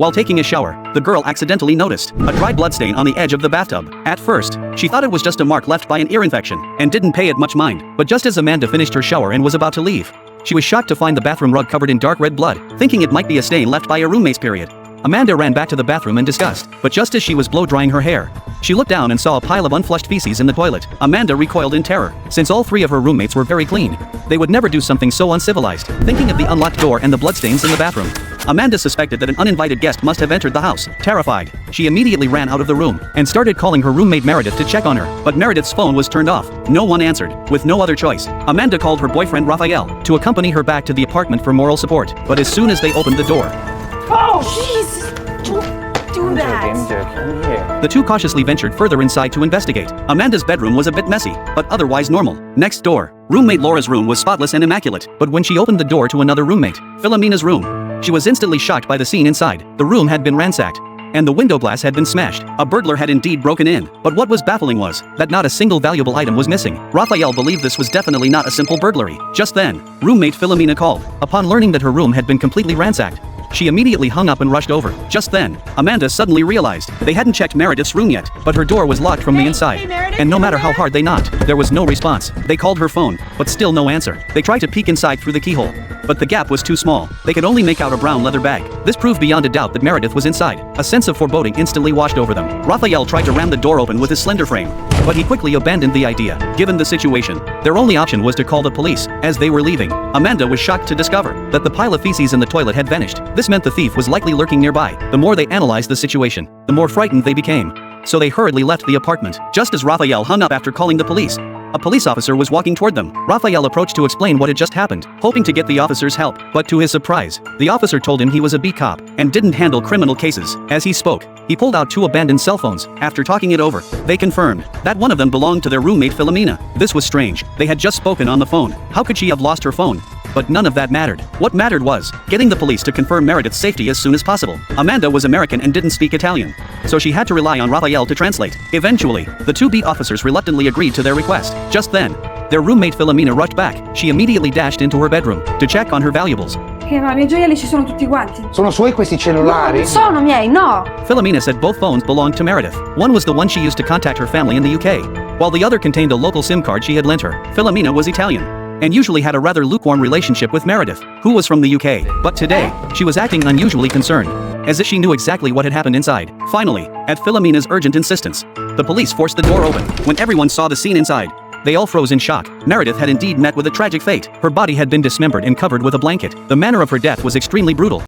While taking a shower, the girl accidentally noticed a dry bloodstain on the edge of the bathtub. At first, she thought it was just a mark left by an ear infection, and didn't pay it much mind. But just as Amanda finished her shower and was about to leave, she was shocked to find the bathroom rug covered in dark red blood, thinking it might be a stain left by a roommate's period. Amanda ran back to the bathroom in disgust, but just as she was blow-drying her hair, she looked down and saw a pile of unflushed feces in the toilet. Amanda recoiled in terror, since all three of her roommates were very clean. They would never do something so uncivilized. Thinking of the unlocked door and the bloodstains in the bathroom, Amanda suspected that an uninvited guest must have entered the house. Terrified, she immediately ran out of the room and started calling her roommate Meredith to check on her, but Meredith's phone was turned off. No one answered. With no other choice, Amanda called her boyfriend Raphael to accompany her back to the apartment for moral support. But as soon as they opened the door, oh, Jesus! Don't do that! The two cautiously ventured further inside to investigate. Amanda's bedroom was a bit messy, but otherwise normal. Next door, roommate Laura's room was spotless and immaculate, but when she opened the door to another roommate, Philomena's room, she was instantly shocked by the scene inside. The room had been ransacked, and the window glass had been smashed. A burglar had indeed broken in, but what was baffling was that not a single valuable item was missing. Raphael believed this was definitely not a simple burglary. Just then, roommate Philomena called. Upon learning that her room had been completely ransacked, she immediately hung up and rushed over. Just then, Amanda suddenly realized they hadn't checked Meredith's room yet, but her door was locked from the inside. And no matter how hard they knocked, there was no response. They called her phone, but still no answer. They tried to peek inside through the keyhole, but the gap was too small. They could only make out a brown leather bag. This proved beyond a doubt that Meredith was inside. A sense of foreboding instantly washed over them. Raphael tried to ram the door open with his slender frame, but he quickly abandoned the idea. Given the situation, their only option was to call the police. As they were leaving, Amanda was shocked to discover that the pile of feces in the toilet had vanished. This meant the thief was likely lurking nearby. The more they analyzed the situation, the more frightened they became. So they hurriedly left the apartment. Just as Raphael hung up after calling the police, a police officer was walking toward them. Raphael approached to explain what had just happened, hoping to get the officer's help. But to his surprise, the officer told him he was a beat cop and didn't handle criminal cases. As he spoke, he pulled out two abandoned cell phones. After talking it over, they confirmed that one of them belonged to their roommate Philomena. This was strange. They had just spoken on the phone. How could she have lost her phone? But none of that mattered. What mattered was getting the police to confirm Meredith's safety as soon as possible. Amanda was American and didn't speak Italian, so she had to rely on Raphael to translate. Eventually, the two beat officers reluctantly agreed to their request. Just then, their roommate Philomena rushed back. She immediately dashed into her bedroom to check on her valuables. Ma i miei gioielli ci sono tutti quanti. Sono suoi questi cellulari? Non sono miei, no! Philomena said both phones belonged to Meredith. One was the one she used to contact her family in the UK, while the other contained a local SIM card she had lent her. Philomena was Italian and usually had a rather lukewarm relationship with Meredith, who was from the UK. But today, she was acting unusually concerned, as if she knew exactly what had happened inside. Finally, at Philomena's urgent insistence, the police forced the door open. When everyone saw the scene inside, they all froze in shock. Meredith had indeed met with a tragic fate. Her body had been dismembered and covered with a blanket. The manner of her death was extremely brutal.